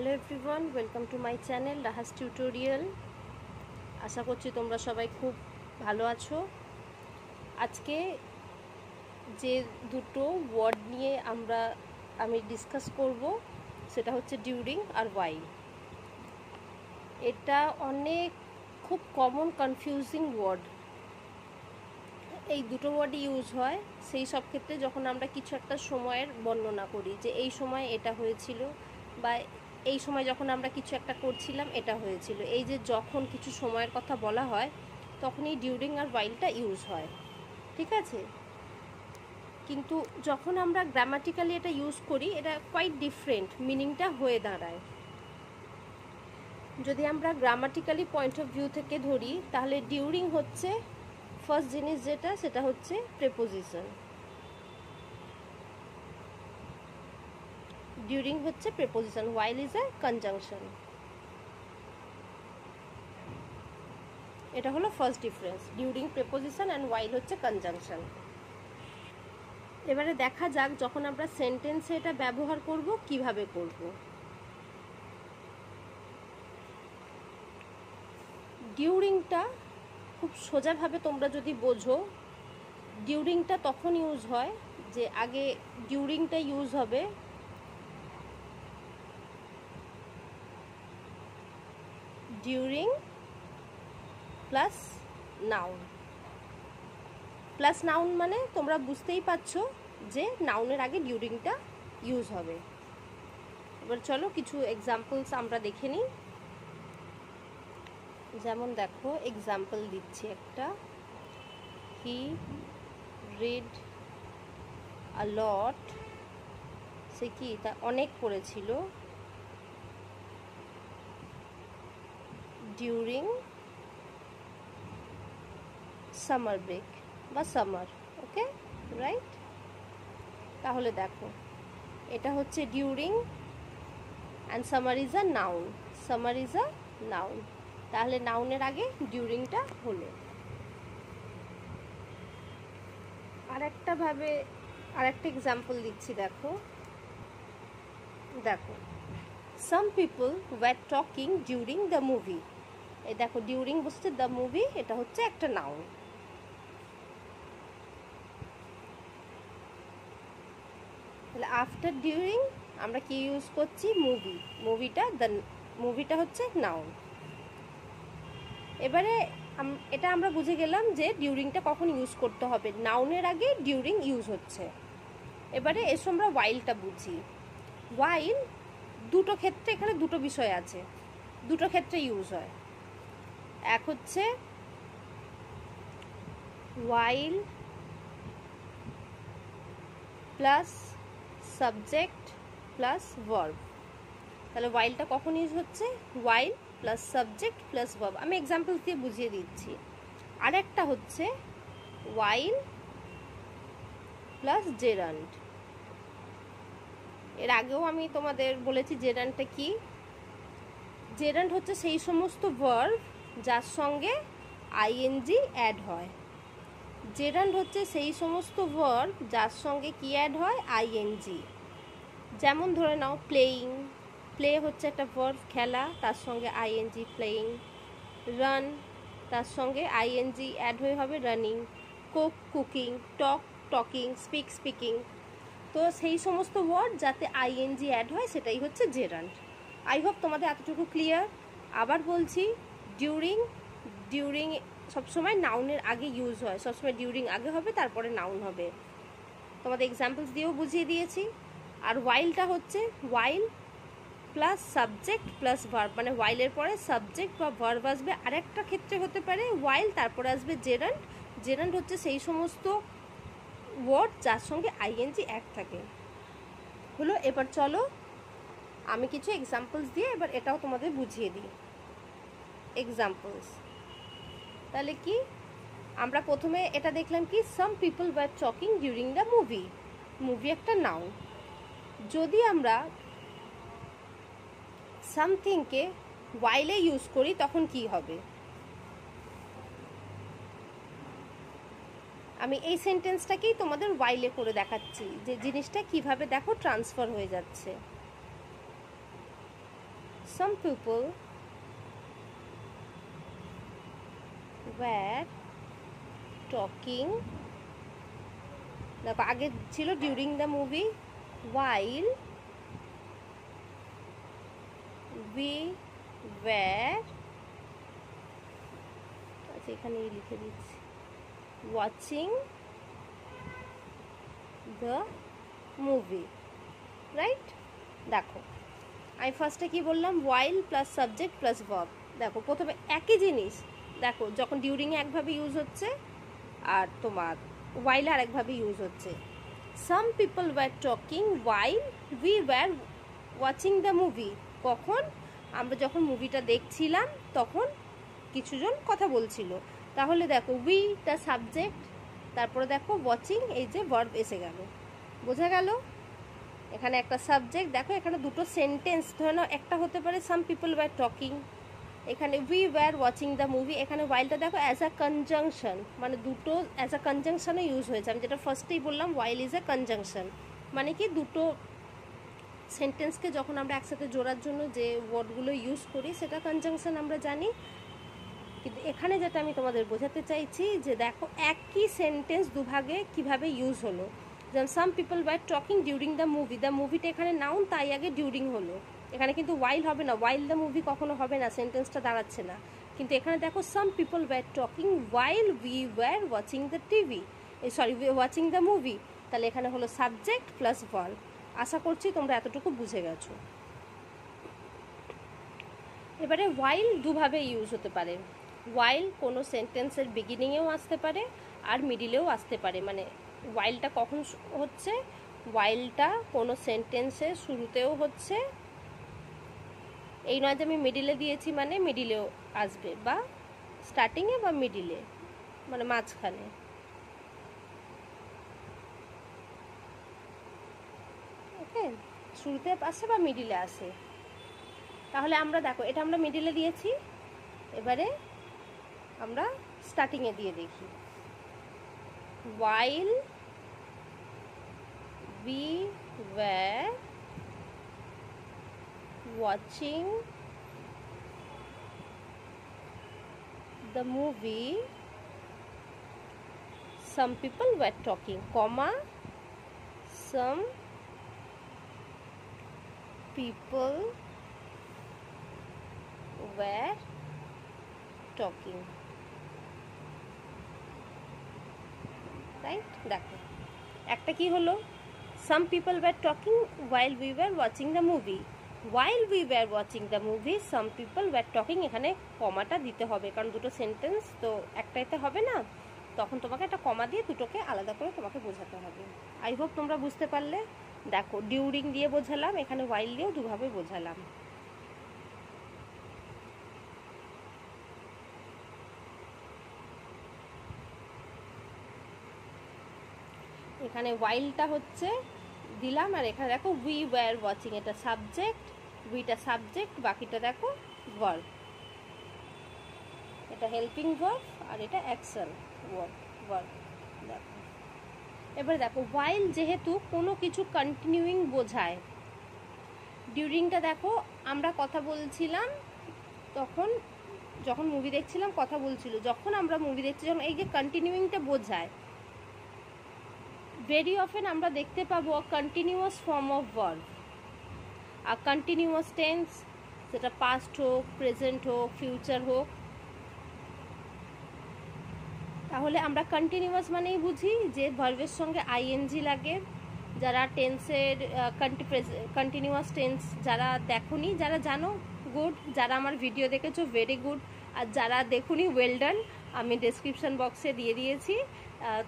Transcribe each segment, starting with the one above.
Hello everyone, welcome to my channel Raha's tutorial. আশা করছি তোমরা সবাই খুব ভালো আছো। আজকে যে দুটো ওয়ার্ড নিয়ে আমি ডিসকাস করব সেটা হচ্ছে ডিউরিং আর ওয়াইল। এটা খুব কমন কনফিউজিং ওয়ার্ড। এই দুটো ওয়ার্ডই ইউজ হয় সেই সব ক্ষেত্রে যখন আমরা কিছু একটা সময়ের বর্ণনা করি, যে এই সময় এটা হয়েছিল বা এই সময় যখন আমরা কিছু একটা করছিলাম এটা হয়েছিল। এই যে যখন কিছু সময়ের কথা বলা হয় তখন এই ডিউরিং আর ওয়াইলটা ইউজ হয়, ঠিক আছে। কিন্তু যখন আমরা গ্রামাটিক্যালি এটা ইউজ করি এটা কোয়াইট ডিফারেন্ট মিনিংটা হয়ে দাঁড়ায়। যদি আমরা গ্রামাটিক্যালি পয়েন্ট অফ ভিউ থেকে ধরি তাহলে ডিউরিং হচ্ছে ফার্স্ট জিনিস সেটা হচ্ছে প্রেপোজিশন। ডিউরিং হচ্ছে preposition, while is a conjunction. এটা হলো first difference, during preposition and while হচ্ছে কনজাংশন। এবারে দেখা যাক যখন আমরা সেন্টেন্সে এটা ব্যবহার করব কিভাবে করব। ডিউরিংটা খুব সোজাভাবে তোমরা যদি বোঝো, ডিউরিংটা তখন ইউজ হয় যে আগে ডিউরিংটা ইউজ হবে during plus noun. Plus noun মানে তোমরা বুঝতেই পারছো যে নাউনের আগে ডিউরিংটা ইউজ হবে। এবার চলো কিছু এক্সাম্পলস আমরা দেখে নিই। যেমন দেখো, এক্সাম্পল দিচ্ছি একটা। হি রিড আ লট, সে কি তা অনেক পড়েছিল ডিউরিং সামার ব্রেক বা সামার। ওকে, রাইট। তাহলে দেখো এটা হচ্ছে during and summer is a noun. Summer is a noun, তাহলে নাউনের আগে ডিউরিংটা হলো। আরেকটা এক্সাম্পল দিচ্ছি। দেখো some people were talking during the movie. এই দেখো ডিউরিং বসছে দ্য মুভি, এটা হচ্ছে একটা নাউন। তাহলে আফটার ডিউরিং আমরা কি ইউজ করছি? মুভিটা হচ্ছে নাউন। এবারে এটা আমরা বুঝে গেলাম যে ডিউরিংটা কখন ইউজ করতে হবে, নাউনের আগে ডিউরিং ইউজ হচ্ছে। এবারে এসো আমরা ওয়াইলটা বুঝি। ওয়াইল দুটো ক্ষেত্রে, এখানে দুটো বিষয় আছে, দুটো ক্ষেত্রে ইউজ হয়। এক হচ্ছে ওয়াইল প্লাস সাবজেক্ট প্লাস ভার্ব। তাহলে ওয়াইলটা কখন ইউজ হচ্ছে? ওয়াইল প্লাস সাবজেক্ট প্লাস ভার্ব। আমি এক্সাম্পল দিয়ে বুঝিয়ে দিচ্ছি। আর একটা হচ্ছে ওয়াইল প্লাস জেরান্ড। এর আগেও আমি তোমাদের বলেছি জেরান্ডটা কি। জেরান্ড হচ্ছে সেই সমস্ত ভার্ব যার সঙ্গে আইএনজি অ্যাড হয়। জেরান্ড হচ্ছে সেই সমস্ত ভার্ব যার সঙ্গে কি অ্যাড হয়? আইএনজি। যেমন ধরে নাও প্লেয়িং, প্লে হচ্ছে একটা ভার্ব খেলা, তার সঙ্গে আইএনজি প্লেয়িং। রান, তার সঙ্গে আইএনজি অ্যাড হয়ে হবে রানিং। কুক কুকিং, টক টকিং, স্পিকিং। তো সেই সমস্ত ওয়ার্ড যাতে আইএনজি অ্যাড হয় সেটাই হচ্ছে জেরান্ড। আই হোপ তোমাদের এতটুকু ক্লিয়ার। আবার বলছি, ডিউরিং সবসময় নাউনের আগে ইউজ হয়, সবসময় ডিউরিং আগে হবে তারপরে নাউন হবে। তোমাদের এক্সাম্পলস দিয়েও বুঝিয়ে দিয়েছি। আর ওয়াইলটা হচ্ছে ওয়াইল প্লাস সাবজেক্ট প্লাস ভার্ব, মানে ওয়াইলের পরে সাবজেক্ট বা ভার্ব আসবে। আরেকটা ক্ষেত্রে হতে পারে ওয়াইল তারপরে আসবে জেরান্ড। জেরান্ড হচ্ছে সেই সমস্ত ওয়ার্ড যার সঙ্গে আইএনজি অ্যাড থাকে। হলো, এবার চলো আমি কিছু এক্সাম্পলস দিয়ে এবার এটাও তোমাদের বুঝিয়ে দিই। এক্সাম্পলস তাহলে কি, আমরা প্রথমে এটা দেখলাম কি, some people were talking during the movie. Movie একটা নাউন। যদি আমরা সামথিংকে ওয়াইলে ইউজ করি তখন কি হবে? আমি এই সেন্টেন্সটাকেই তোমাদের ওয়াইলে করে দেখাচ্ছি যে জিনিসটা কিভাবে দেখো ট্রান্সফার হয়ে যাচ্ছে। some people were talking, দেখো আগে ছিল during the movie, while we were, আচ্ছা এখানে লিখে দিচ্ছি, watching the movie, রাইট। দেখো আমি ফার্স্টে কি বললাম, while plus subject plus verb. দেখো প্রথমে একই জিনিস, দেখো যখন ডিউরিং একভাবে ইউজ হচ্ছে আর তোমার while আর একভাবে ইউজ হচ্ছে। some people were talking while we were watching the movie, কখন আমরা যখন মুভিটা দেখছিলাম তখন কিছুজন কথা বলছিল। তাহলে দেখো উই টা সাবজেক্ট, তারপরে দেখো ওয়াচিং, এই যে ভার্ব এসে গেল, বোঝা গেল। এখানে একটা সাবজেক্ট, দেখো এখানে দুটো সেন্টেন্স, ধরে নাও একটা হতে পারে সাম পিপল ওয়্যার টকিং, এখানে we were watching the movie, এখানে ওয়াইলটা দেখো অ্যাজ আ কনজাংশন, মানে দুটো অ্যাজ আ কনজাংশনে ইউজ হয়েছে। আমি যেটা ফার্স্টেই বললাম ওয়াইল ইজ এ কনজাংশন, মানে কি দুটো সেন্টেন্সকে যখন আমরা একসাথে জোড়ার জন্য যে ওয়ার্ডগুলো ইউজ করি সেটা কনজাংশন আমরা জানি। কিন্তু এখানে যেটা আমি তোমাদের বোঝাতে চাইছি যে দেখো একই সেন্টেন্স দুভাগে কিভাবে ইউজ হলো। যেমন some people were talking during the movie, the মুভিটা এখানে নাউন, তাই আগে ডিউরিং হলো, এখানে কিন্তু ওয়াইল হবে না, ওয়াইল দ্য মুভি কখনো হবে না, সেন্টেন্সটা দাঁড়াচ্ছে না। কিন্তু এখানে দেখো some people were talking while we were watching the TV, sorry watching the movie, তাহলে এখানে হলো সাবজেক্ট প্লাস ভার্ব। আশা করছি তোমরা এতটুকু বুঝে গেছো। এবারে ওয়াইল দুভাবে ইউজ হতে পারে। ওয়াইল কোনো সেন্টেন্সের বিগিনিংয়েও আসতে পারে আর মিডিলেও আসতে পারে। মানে ওয়াইলটা কখন হচ্ছে, ওয়াইলটা কোনো সেন্টেন্সের শুরুতেও হচ্ছে, এই নয় যে আমি মিডিলে দিয়েছি মানে মিডিলেও আসবে, বা স্টার্টিংয়ে বা মিডিলে, মানে মাঝখানে। ওকে, শুরুতে আসে বা মিডিলে আসে। তাহলে আমরা দেখো এটা আমরা মিডিলে দিয়েছি, এবারে আমরা স্টার্টিংয়ে দিয়ে দেখি। while we were watching the movie some people were talking, comma some people were talking, right. দেখো একটা কি হলো, some people were talking while we were watching the movie, while we were watching the movie some people were talking, এখানে কমাটা দিতে হবে কারণ দুটো sentence তো একটাইতে হবে না, তখন তোমাকে একটা কমা দিয়ে দুটোকে আলাদা করে তোমাকে বোঝাতে হবে। আই হোপ তোমরা বুঝতে পারলে। দেখো ডিউরিং দিয়ে বোঝালাম, এখানে while দিয়েও দুভাবে বোঝালাম। এখানে ওয়াইলটা হচ্ছে দিলাম, আর এখানে দেখো উই ওয়্যার ওয়াচিং, এটা সাবজেক্ট, উইটা সাবজেক্ট, বাকিটা দেখো ভার্ব, এটা হেল্পিং ভার্ব আর এটা অ্যাকশন ভার্ব। দেখো এবার দেখো ওয়াইল যেহেতু কোনো কিছু কন্টিনিউইং বোঝায়, ডিউরিংটা দেখো আমরা কথা বলছিলাম তখন, যখন মুভি দেখছিলাম কথা বলছিল, যখন আমরা মুভি দেখছি যখন, এই যে কন্টিনিউইংটা বোঝায়। ভেরি অফেন আমরা দেখতে পাবো কন্টিনিউয়াস ফর্ম অফ ভার্ব, আর কন্টিনিউয়াস টেন্স, সেটা পাস্ট হোক, প্রেজেন্ট হোক, ফিউচার হোক। তাহলে আমরা কন্টিনিউয়াস মানেই বুঝি যে ভার্বের সঙ্গে আইএনজি লাগে। যারা টেন্সের কন্টিনিউয়াস টেন্স যারা দেখোনি, যারা জানো গুড, যারা আমার ভিডিও দেখেছো ভেরি গুড, আর যারা দেখোনি ওয়েল ডান, আমি ডেসক্রিপশন বক্সে দিয়ে দিয়েছি,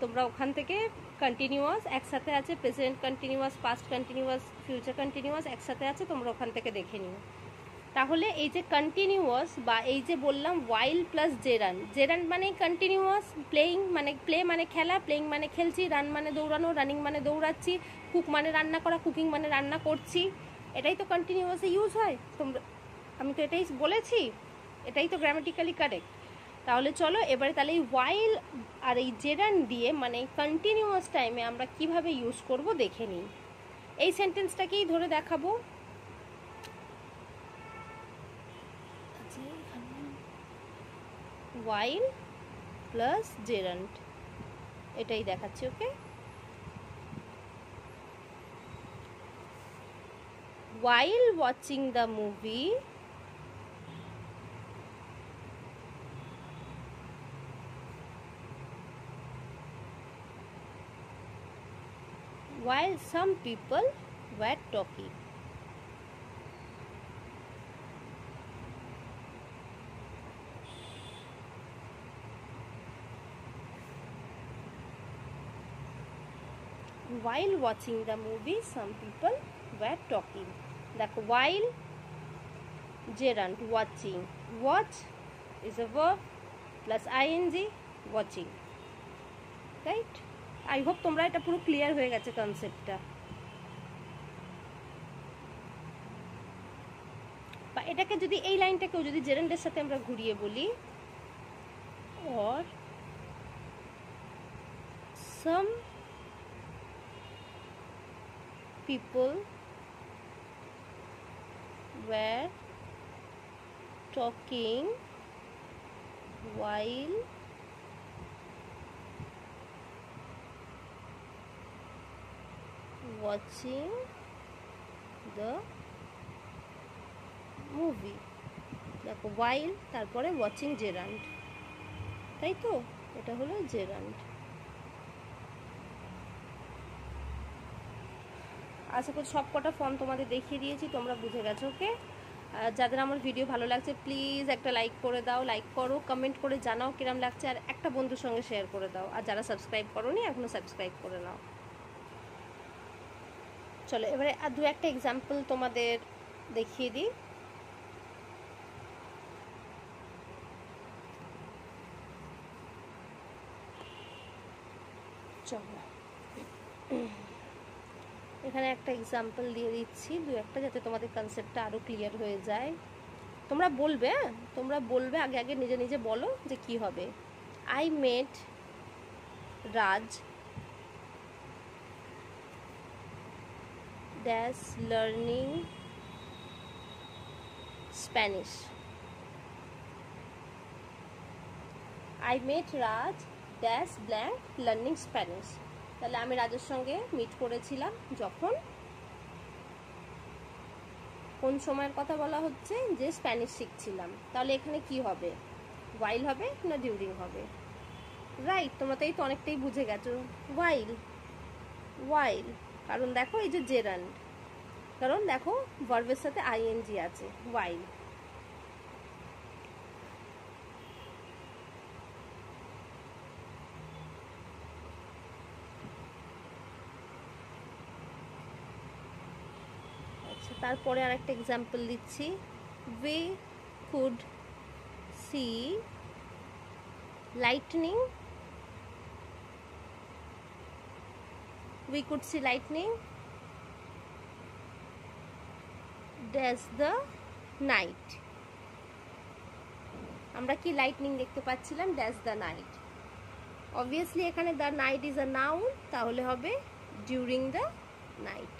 তোমরা ওখান থেকে কন্টিনিউয়াস একসাথে আছে, present continuous, past continuous, future continuous একসাথে আছে, তোমরা ওখান থেকে দেখে নিও। তাহলে এই যে কন্টিনিউয়াস বা এই যে বললাম ওয়াইল প্লাস জেরান, জেরান মানে কন্টিনিউয়াস, প্লেইং মানে প্লে মানে খেলা, প্লেইং মানে খেলছি, রান মানে দৌড়ানো, রানিং মানে দৌড়াচ্ছি, কুক মানে রান্না করা, কুকিং মানে রান্না করছি, এটাই তো কন্টিনিউয়াসে ইউজ হয়। তোমরা, আমি তো এটাই বলেছি, এটাই তো গ্রামাটিক্যালি কারেক্ট। তাহলে চলো এবারে তাহলে এই ওয়াইল আর এই জেরান দিয়ে মানে কন্টিনিউয়াস টাইমে আমরা কিভাবে ইউজ করব দেখে নিই। এই সেন্টেন্সটাকেই ধরে দেখাবো। while প্লাস gerund, এটাই দেখাচ্ছি। ওকে, while watching the movie while some people were talking, while watching the movie some people were talking। দেখো while gerund watching, watch is a verb plus ing watching, right? I hope তোমরা এটা পুরো clear হয়ে গেছে কনসেপ্টটা। বা এটাকে যদি এই লাইনটাকেও যদি জেরান্ডের সাথে আমরা ঘুরিয়ে বলি, or some people were talking while watching the movie। দেখো while তারপরে watching gerund, তাই তো? এটা হলো gerund। আশা করি সব কটা ফর্ম তোমাদের দেখিয়ে দিয়েছি, তোমরা বুঝে গেছো। ওকে, যাদের আমার ভিডিও ভালো লাগছে প্লিজ একটা লাইক করে দাও, লাইক করো, কমেন্ট করে জানাও কিরম লাগছে, আর একটা বন্ধুর সঙ্গে শেয়ার করে দাও। আর যারা সাবস্ক্রাইব করোনি এখনো সাবস্ক্রাইব করে নাও। চলো এবারে আর দু একটা এক্সাম্পল তোমাদের দেখিয়ে দিই। চলো এখানে একটা এক্সাম্পল দিয়ে দিচ্ছি, দু একটা, যাতে তোমাদের কনসেপ্টটা আরও ক্লিয়ার হয়ে যায়। তোমরা বলবে, তোমরা বলবে, আগে আগে নিজে নিজে বলো যে কি হবে। I met Raj dash learning Spanish. I met Raj dash blank learning Spanish. তাহলে আমি রাজের সঙ্গে মিট করেছিলাম যখন, কোন সময়ের কথা বলা হচ্ছে, যে স্প্যানিশ শিখছিলাম। তাহলে এখানে কি হবে, while হবে না ডিউরিং হবে? রাইট, তোমরা তাই তো অনেকটাই বুঝে গেছো। while, while, কারণ দেখো এই যে gerund, কারণ দেখো ভার্বের সাথে ing আছে, while। তারপরে আর একটা এক্সাম্পল দিচ্ছি। we could see lightning, we could see lightning dash the night। আমরা কি লাইটনিং দেখতে পাচ্ছিলাম dash the night। অবভিয়াসলি এখানে the night is a noun, তাহলে হবে during the night।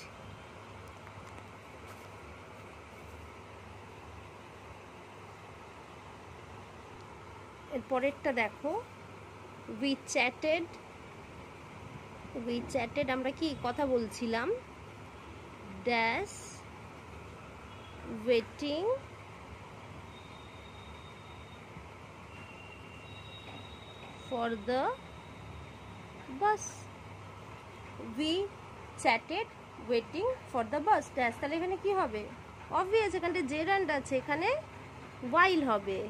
এরপরেরটা দেখো, we chatted, আমরা কি কথা বলছিলাম, dash waiting for the bus। we chatted waiting for the bus dash. তাহলে এখানে কি হবে, অবভিয়াস এখানে gerund আছে, এখানে while হবে।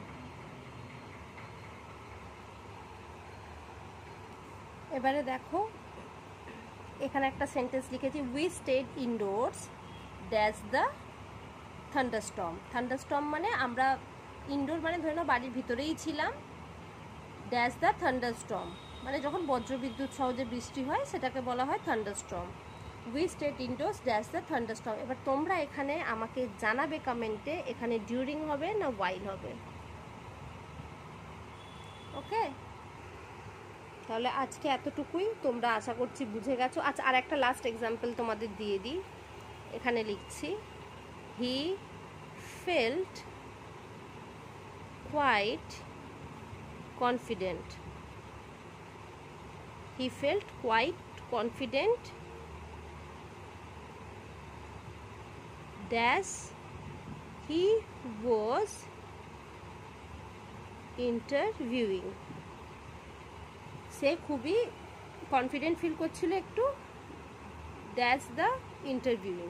এবারে দেখো এখানে একটা সেন্টেন্স লিখেছি, we stayed indoors dash the thunderstorm. Thunderstorm মানে আমরা ইনডোর মানে ধরে নাও বাড়ির ভিতরেই ছিলাম, ড্যাশ দ্য থান্ডারস্টর্ম মানে যখন বজ্রবিদ্যুৎ সহ যে বৃষ্টি হয় সেটাকে বলা হয় thunderstorm. We stayed indoors dash the thunderstorm. এবার তোমরা এখানে আমাকে জানাবে কমেন্টে এখানে ডিউরিং হবে না while হবে। ওকে, তাহলে আজকে এতটুকুই, তোমরা আশা করছি বুঝে গেছো। আচ্ছা, আর একটা লাস্ট এক্সাম্পল তোমাদের দিয়ে দিই। এখানে লিখছি, he felt quite confident. He felt quite confident dash he was interviewing. সে খুবই কনফিডেন্ট ফিল করছিল একটু ড্যাশ দ্য ইন্টারভিউইং।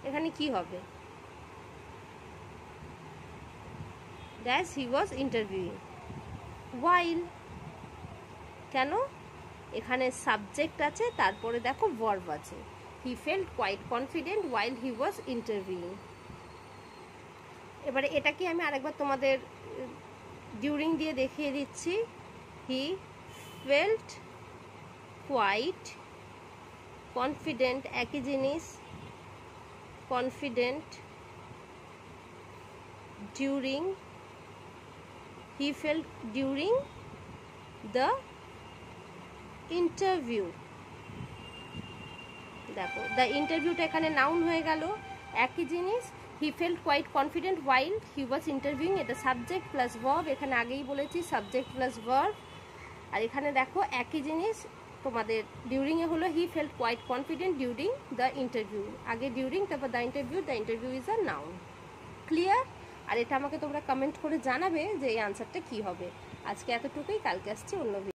এখানে কি হবে? Dash he was interviewing while. কেন? এখানে সাবজেক্ট আছে, তারপরে দেখো ভার্ব আছে। He felt quite confident while he was interviewing. এবারে এটাকে আমি আরেকবার তোমাদের ডিউরিং দিয়ে দেখিয়ে দিচ্ছি। হি ফেল্ট কোয়াইট কনফিডেন্ট, একই জিনিস, confident during, he felt during the interview. দেখো দ্য ইন্টারভিউটা এখানে নাউন হয়ে গেল, একই জিনিস। He felt quite confident while he was interviewing, এটা সাবজেক্ট প্লাস ভার্ব, এখানে আগেই বলেছি সাবজেক্ট প্লাস ভার্ব। আর এখানে দেখো একই জিনিস তোমাদের ডিউরিংয়ে হলো he felt quite confident during the interview, আগে ডিউরিং তারপর the interview is a noun. Clear? আর এটা আমাকে তোমরা কমেন্ট করে জানাবে যে এই আনসারটা কী হবে। আজকে এতটুকুই, কালকে আসছি অন্য